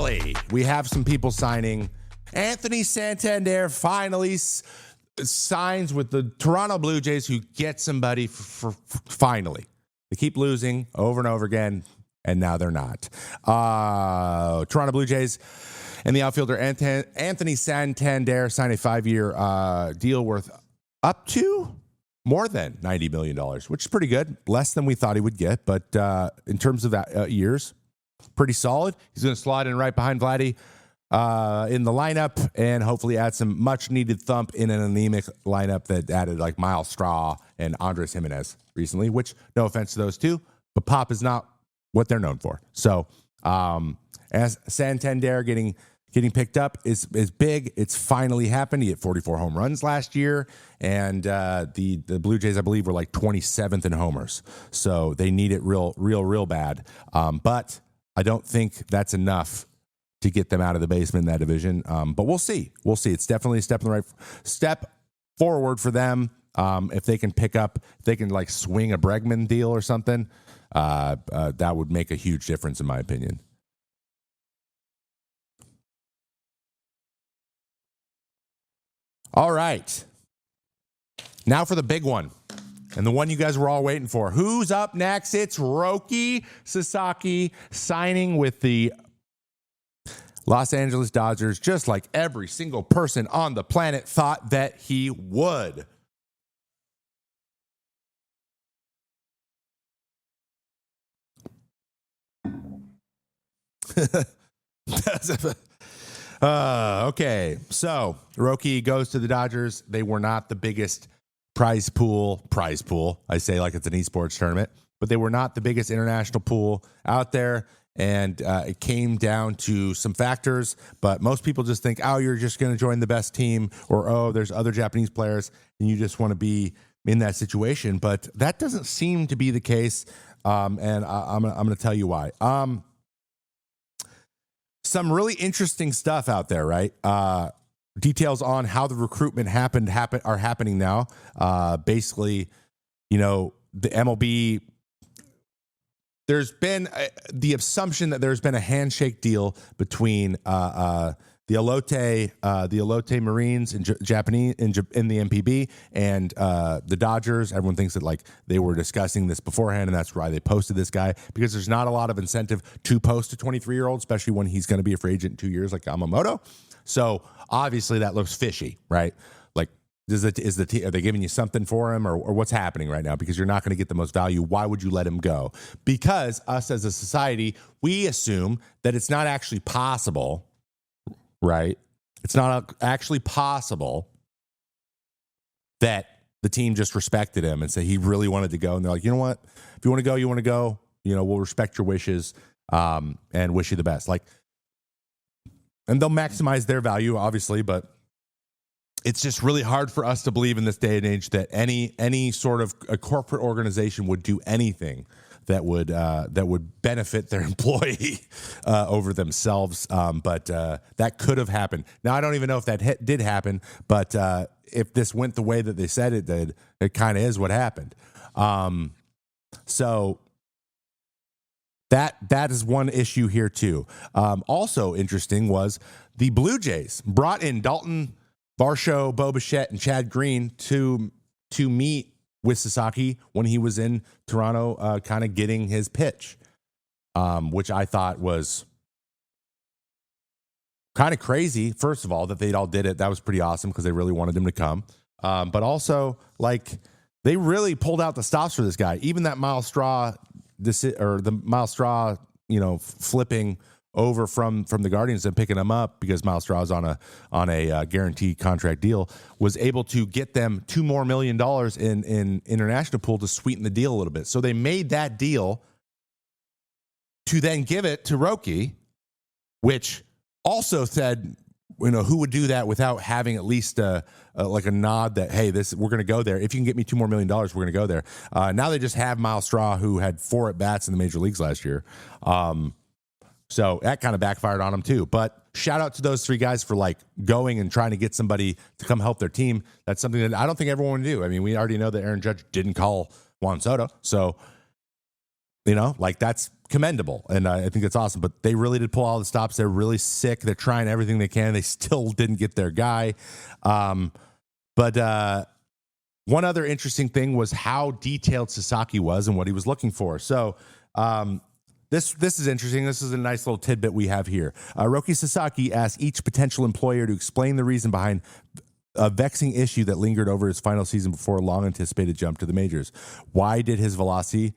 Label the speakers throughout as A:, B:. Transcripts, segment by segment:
A: finally, we have some people signing. Anthony Santander finally signs with the Toronto Blue Jays, who get somebody for finally. They keep losing over and over again, and now they're not. Toronto Blue Jays and the outfielder Anthony Santander signed a 5-year deal worth up to more than $90 million, which is pretty good. Less than we thought he would get, but in terms of years, pretty solid. He's going to slide in right behind Vladdy in the lineup and hopefully add some much-needed thump in an anemic lineup that added like Miles Straw and Andres Jimenez recently, which, no offense to those two, but pop is not what they're known for. So as Santander getting picked up is big. It's finally happened. He hit 44 home runs last year, and the Blue Jays, I believe, were like 27th in homers. So they need it real bad. But I don't think that's enough to get them out of the basement in that division. But we'll see. It's definitely a step in the right step forward for them. If they can like swing a Bregman deal or something, that would make a huge difference in my opinion. All right. Now for the big one. And the one you guys were all waiting for. Who's up next? It's Roki Sasaki signing with the Los Angeles Dodgers, just like every single person on the planet thought that he would. Okay, so Roki goes to the Dodgers. They were not the biggest prize pool. I say like it's an esports tournament, but they were not the biggest international pool out there. And it came down to some factors, but most people just think, oh, you're just going to join the best team, or, oh, there's other Japanese players, and you just want to be in that situation. But that doesn't seem to be the case, and I'm going to tell you why. Some really interesting stuff out there, right? Details on how the recruitment are happening now. Basically, the MLB, there's been the assumption that there's been a handshake deal between the Elote Marines in Japanese in the MPB and the Dodgers. Everyone thinks that like they were discussing this beforehand, and that's why they posted this guy, because there's not a lot of incentive to post a 23-year-old, especially when he's going to be a free agent in 2 years like Yamamoto. So obviously that looks fishy, right? Like, are they giving you something for him, or what's happening right now? Because you're not going to get the most value. Why would you let him go? Because us as a society, we assume that it's not actually possible. Right? It's not actually possible that the team just respected him and said he really wanted to go. And they're like, you know what? If you want to go, you want to go. We'll respect your wishes and wish you the best. Like, and they'll maximize their value, obviously, but it's just really hard for us to believe in this day and age that any sort of a corporate organization would do anything that would benefit their employee over themselves. But that could have happened. Now, I don't even know if that did happen, but if this went the way that they said it did, it kind of is what happened. So that is one issue here too. Also interesting was the Blue Jays brought in Dalton Varsho, Bo Bichette, and Chad Green to meet with Sasaki when he was in Toronto, kind of getting his pitch, which I thought was kind of crazy. First of all, that they all did it. That was pretty awesome because they really wanted him to come. But also, like, they really pulled out the stops for this guy. Even that Miles Straw, flipping over from the Guardians and picking him up because Miles Straw is on a guaranteed contract deal, was able to get them $2 more million in international pool to sweeten the deal a little bit. So they made that deal to then give it to Roki, which also said, who would do that without having at least like a nod that, hey, we're going to go there. If you can get me $2 more million, we're going to go there. Now they just have Miles Straw, who had 4 at-bats in the major leagues last year. So that kind of backfired on them too. But shout out to those 3 guys for like going and trying to get somebody to come help their team. That's something that I don't think everyone would do. I mean, we already know that Aaron Judge didn't call Juan Soto. So, like that's commendable, and I think it's awesome. But they really did pull all the stops. They're really sick. They're trying everything they can. They still didn't get their guy. But one other interesting thing was how detailed Sasaki was and what he was looking for. So this is interesting. This is a nice little tidbit we have here. Roki Sasaki asked each potential employer to explain the reason behind a vexing issue that lingered over his final season before a long-anticipated jump to the majors. Why did his velocity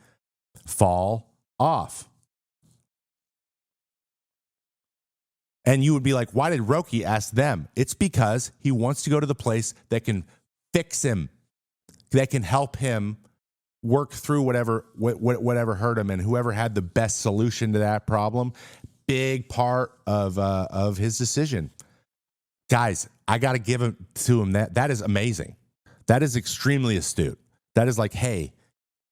A: fall off? And you would be like, why did Roki ask them? It's because he wants to go to the place that can fix him, that can help him work through whatever hurt him, and whoever had the best solution to that problem. Big part of his decision. Guys, I got to give it to him. That is amazing. That is extremely astute. That is like, hey,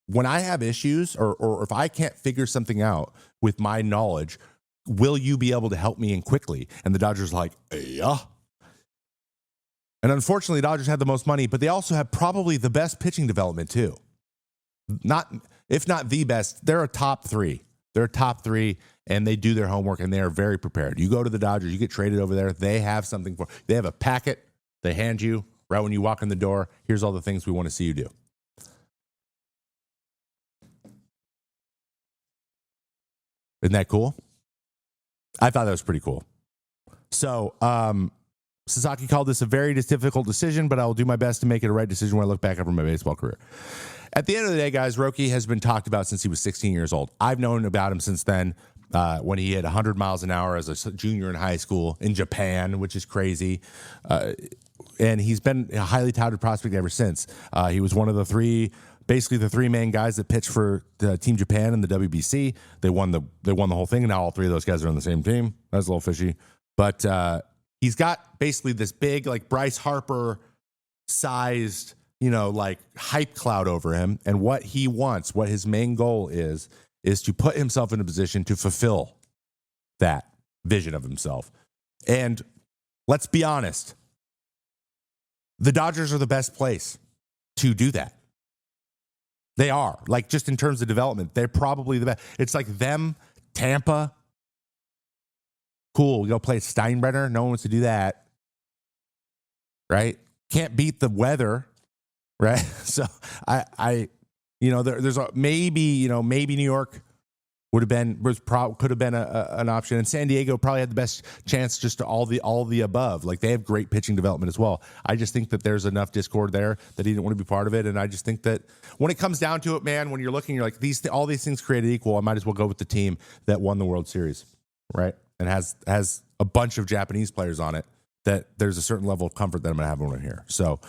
A: when I have issues or if I can't figure something out with my knowledge, will you be able to help me in quickly? And the Dodgers like, yeah. And unfortunately, the Dodgers had the most money, but they also have probably the best pitching development too. If not the best, they're a top three. They're a top three, and they do their homework, and they are very prepared. You go to the Dodgers, you get traded over there, they have something they have a packet they hand you right when you walk in the door. Here's all the things we want to see you do. Isn't that cool? I thought that was pretty cool. So, Sasaki called this a very difficult decision, but I will do my best to make it a right decision when I look back over my baseball career. At the end of the day, guys, Roki has been talked about since he was 16 years old. I've known about him since then, when he hit 100 miles an hour as a junior in high school in Japan, which is crazy. And he's been a highly touted prospect ever since. He was one of the three main guys that pitched for Team Japan in the WBC. They won the whole thing, and now all three of those guys are on the same team. That's a little fishy. But he's got basically this big, like Bryce Harper sized, like hype cloud over him. And what he wants, what his main goal is to put himself in a position to fulfill that vision of himself. And let's be honest, the Dodgers are the best place to do that. They are, like, just in terms of development, they're probably the best. It's like them, Tampa. Cool, we go play Steinbrenner. No one wants to do that, right? Can't beat the weather, right? So there's maybe New York could have been an option, and San Diego probably had the best chance just to all the above. Like, they have great pitching development as well. I just think that there's enough discord there that he didn't want to be part of it, and I just think that when it comes down to it, man, when you're looking, you're like, all these things created equal. I might as well go with the team that won the World Series, right? And has a bunch of Japanese players on it, that there's a certain level of comfort that I'm going to have when I'm here. So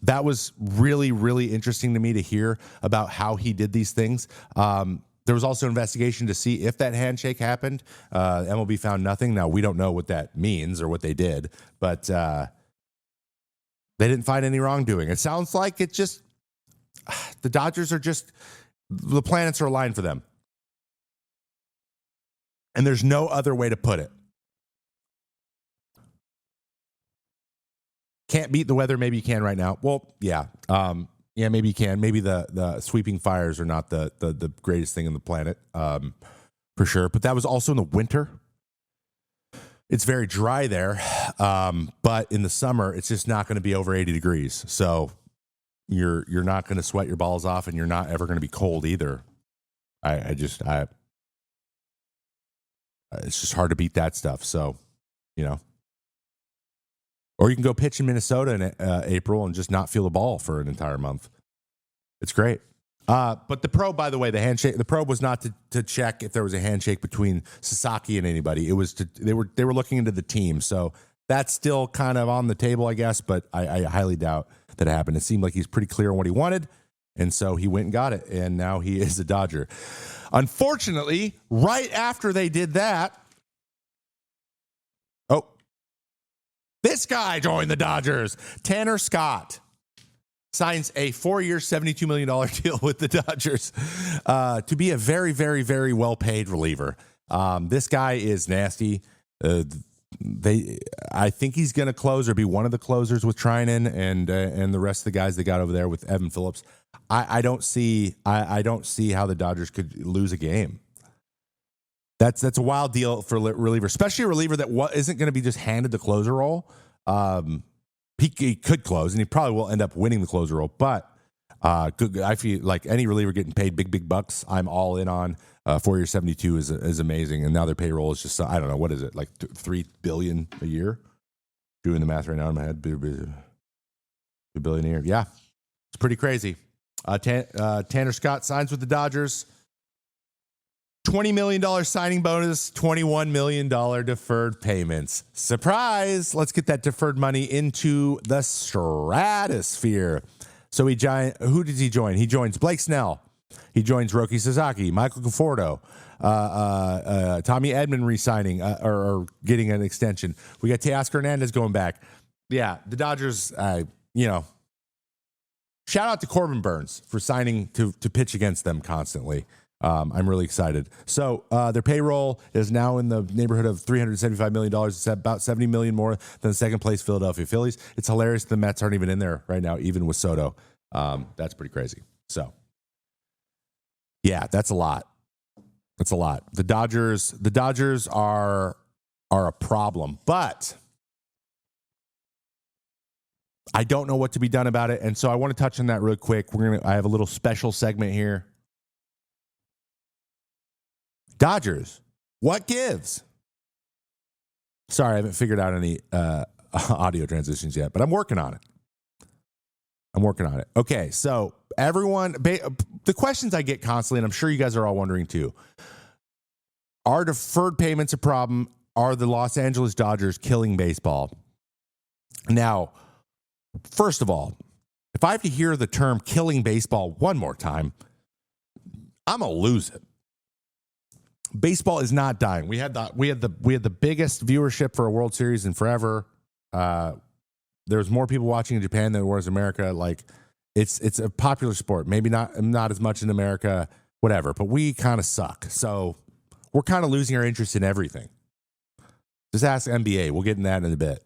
A: that was really, really interesting to me to hear about how he did these things. There was also an investigation to see if that handshake happened. MLB found nothing. Now, we don't know what that means or what they did, but they didn't find any wrongdoing. It sounds like the Dodgers are just, the planets are aligned for them. And there's no other way to put it. Can't beat the weather. Maybe you can right now. Well, yeah. Yeah, maybe you can. Maybe the sweeping fires are not the greatest thing on the planet, for sure. But that was also in the winter. It's very dry there. But in the summer, it's just not going to be over 80 degrees. So you're not going to sweat your balls off, and you're not ever going to be cold either. It's just hard to beat that stuff. So, or you can go pitch in Minnesota in April and just not feel the ball for an entire month. It's great. But the probe, by the way, the probe was not to check if there was a handshake between Sasaki and anybody. It was they were looking into the team. So that's still kind of on the table, I guess, but I highly doubt that it happened. It seemed like he's pretty clear on what he wanted, and so he went and got it, and now he is a Dodger. Unfortunately, right after they did that, this guy joined the Dodgers. Tanner Scott signs a 4-year, $72 million deal with the Dodgers to be a very, very, very well-paid reliever. This guy is nasty. I think he's going to close or be one of the closers with Trinan and the rest of the guys they got over there with Evan Phillips. I don't see how the Dodgers could lose a game. That's a wild deal for reliever, especially a reliever that isn't going to be just handed the closer role. He could close, and he probably will end up winning the closer role. But I feel like any reliever getting paid big bucks, I'm all in on. 4 year 72 is amazing, and now their payroll is just I don't know, what is it, like $3 billion a year? Doing the math right now in my head, $2 billion a year. Yeah, it's pretty crazy. Tanner Scott signs with the Dodgers. $20 million signing bonus, $21 million deferred payments. Surprise! Let's get that deferred money into the stratosphere. So who did he join? He joins Blake Snell. He joins Roki Sasaki, Michael Conforto, Tommy Edman re-signing or getting an extension. We got Teoscar Hernandez going back. Yeah, the Dodgers, shout out to Corbin Burns for signing to pitch against them constantly. I'm really excited. So their payroll is now in the neighborhood of $375 million. It's about $70 million more than the second place Philadelphia Phillies. It's hilarious the Mets aren't even in there right now, even with Soto. That's pretty crazy. So, yeah, that's a lot. That's a lot. The Dodgers are a problem, but I don't know what to be done about it. And so I want to touch on that real quick. I have a little special segment here. Dodgers, what gives? Sorry, I haven't figured out any audio transitions yet, but I'm working on it. Okay, so everyone, the questions I get constantly, and I'm sure you guys are all wondering too, are deferred payments a problem? Are the Los Angeles Dodgers killing baseball? Now, first of all, if I have to hear the term killing baseball one more time, I'm going to lose it. Baseball is not dying. We had the biggest viewership for a World Series in forever. There's more people watching in Japan than there was in America. Like it's a popular sport. Maybe not as much in America, whatever, but we kind of suck. So we're kind of losing our interest in everything. Just ask NBA. We'll get in that in a bit.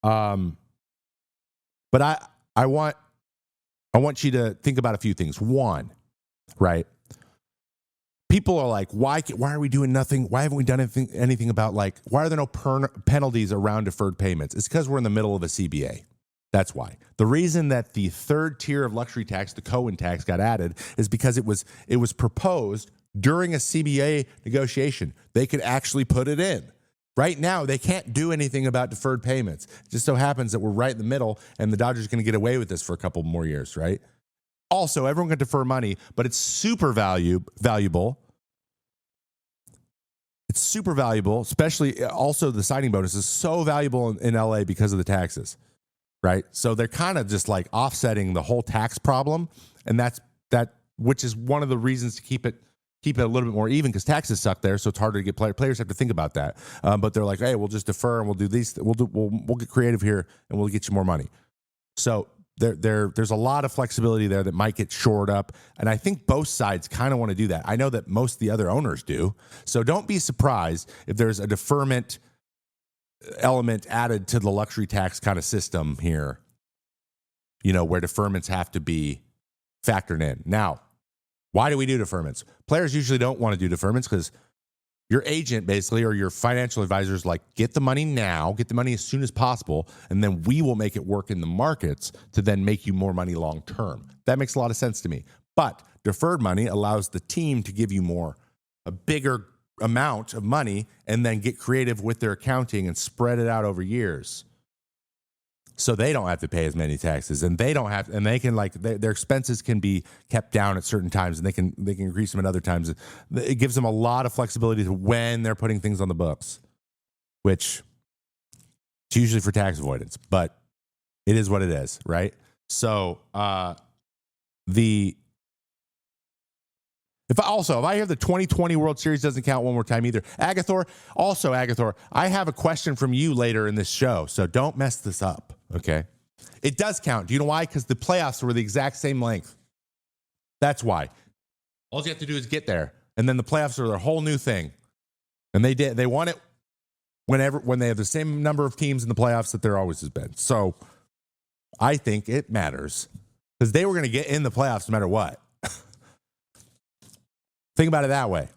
A: But I want you to think about a few things. One, right? People are like, why are we doing nothing? Why haven't we done anything about, like, why are there no penalties around deferred payments? It's because we're in the middle of a CBA. That's why. The reason that the third tier of luxury tax, the Cohen tax, got added is because it was proposed during a CBA negotiation. They could actually put it in. Right now, they can't do anything about deferred payments. It just so happens that we're right in the middle, and the Dodgers are going to get away with this for a couple more years, right? Also, everyone can defer money, but it's super valuable. It's super valuable, especially also the signing bonus is so valuable in LA because of the taxes, right? So they're kind of just like offsetting the whole tax problem, and which is one of the reasons to keep it a little bit more even, because taxes suck there, so it's harder to get players have to think about that. But they're like, hey, we'll just defer and we'll do these. We'll get creative here and we'll get you more money. So there's a lot of flexibility there that might get shored up, and I think both sides kind of want to do that. I know that most of the other owners do, so don't be surprised if there's a deferment element added to the luxury tax kind of system here, where deferments have to be factored in. Now, why do we do deferments? Players usually don't want to do deferments because your agent basically, or your financial advisor, is like, get the money now, get the money as soon as possible, and then we will make it work in the markets to then make you more money long term. That makes a lot of sense to me. But deferred money allows the team to give you a bigger amount of money, and then get creative with their accounting and spread it out over years. So they don't have to pay as many taxes, and they can, like, their expenses can be kept down at certain times, and they can increase them at other times. It gives them a lot of flexibility to when they're putting things on the books, which it's usually for tax avoidance, but it is what it is, right? So if I hear the 2020 World Series doesn't count one more time either. Agathor, I have a question from you later in this show, so don't mess this up, okay? It does count. Do you know why? Because the playoffs were the exact same length. That's why. All you have to do is get there, and then the playoffs are a whole new thing. And they did. They won it when they have the same number of teams in the playoffs that there always has been. So I think it matters because they were going to get in the playoffs no matter what. Think about it that way.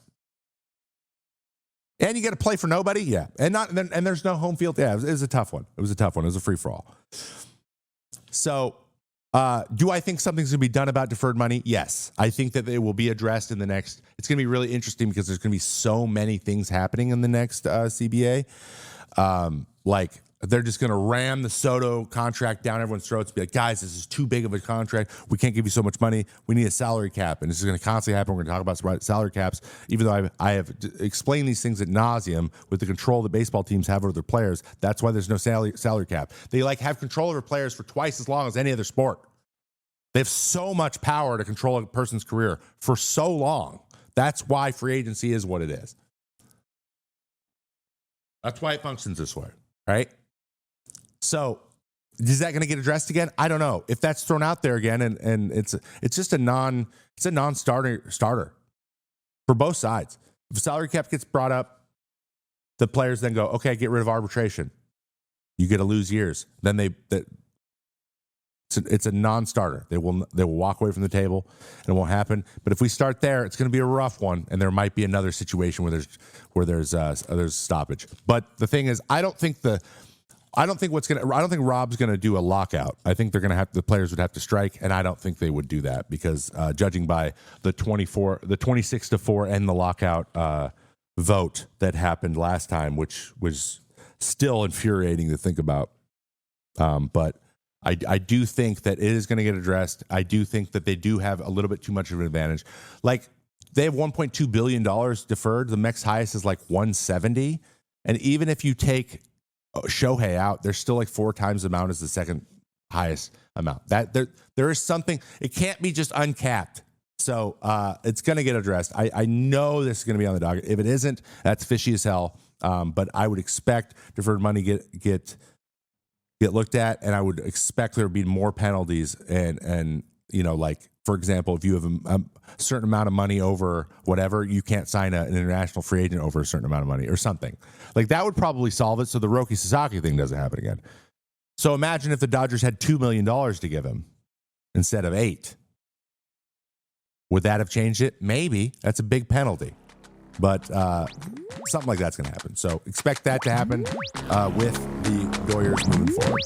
A: And you get to play for nobody, yeah. And there's no home field. Yeah, it was a tough one. It was a tough one. It was a free for all. So, do I think something's going to be done about deferred money? Yes. I think that it will be addressed in the next. It's going to be really interesting because there's going to be so many things happening in the next CBA. Like, they're just going to ram the Soto contract down everyone's throats. Be like, guys, this is too big of a contract. We can't give you so much money. We need a salary cap. And this is going to constantly happen. We're going to talk about salary caps, even though I have explained these things ad nauseum with the control that baseball teams have over their players. That's why there's no salary cap. They have control over players for twice as long as any other sport. They have so much power to control a person's career for so long. That's why free agency is what it is. That's why it functions this way, right? So, is that going to get addressed again? I don't know. If that's thrown out there again, and it's just a non-starter for both sides. If a salary cap gets brought up, the players then go, okay, get rid of arbitration. You get to lose years. Then it's a non-starter. They will walk away from the table, and it won't happen. But if we start there, it's going to be a rough one, and there might be another situation where there's stoppage. But the thing is, I don't think Rob's going to do a lockout. I think the players would have to strike, and I don't think they would do that because judging by the 26-4 and the lockout vote that happened last time, which was still infuriating to think about. But I do think that it is going to get addressed. I do think that they do have a little bit too much of an advantage. Like, they have $1.2 billion deferred. The next highest is like 170. And even if you take Shohei out, there's still like 4 times the amount as the second highest amount. That there is something. It can't be just uncapped. So it's going to get addressed. I know this is going to be on the docket. If it isn't, that's fishy as hell. But I would expect deferred money get looked at, and I would expect there would be more penalties. And like, for example, if you have a certain amount of money over whatever, you can't sign an international free agent over a certain amount of money or something. Like, that would probably solve it so the Roki Sasaki thing doesn't happen again. So imagine if the Dodgers had $2 million to give him instead of $8 million. Would that have changed it? Maybe. That's a big penalty. But something like that's going to happen. So expect that to happen with the Doyers moving forward.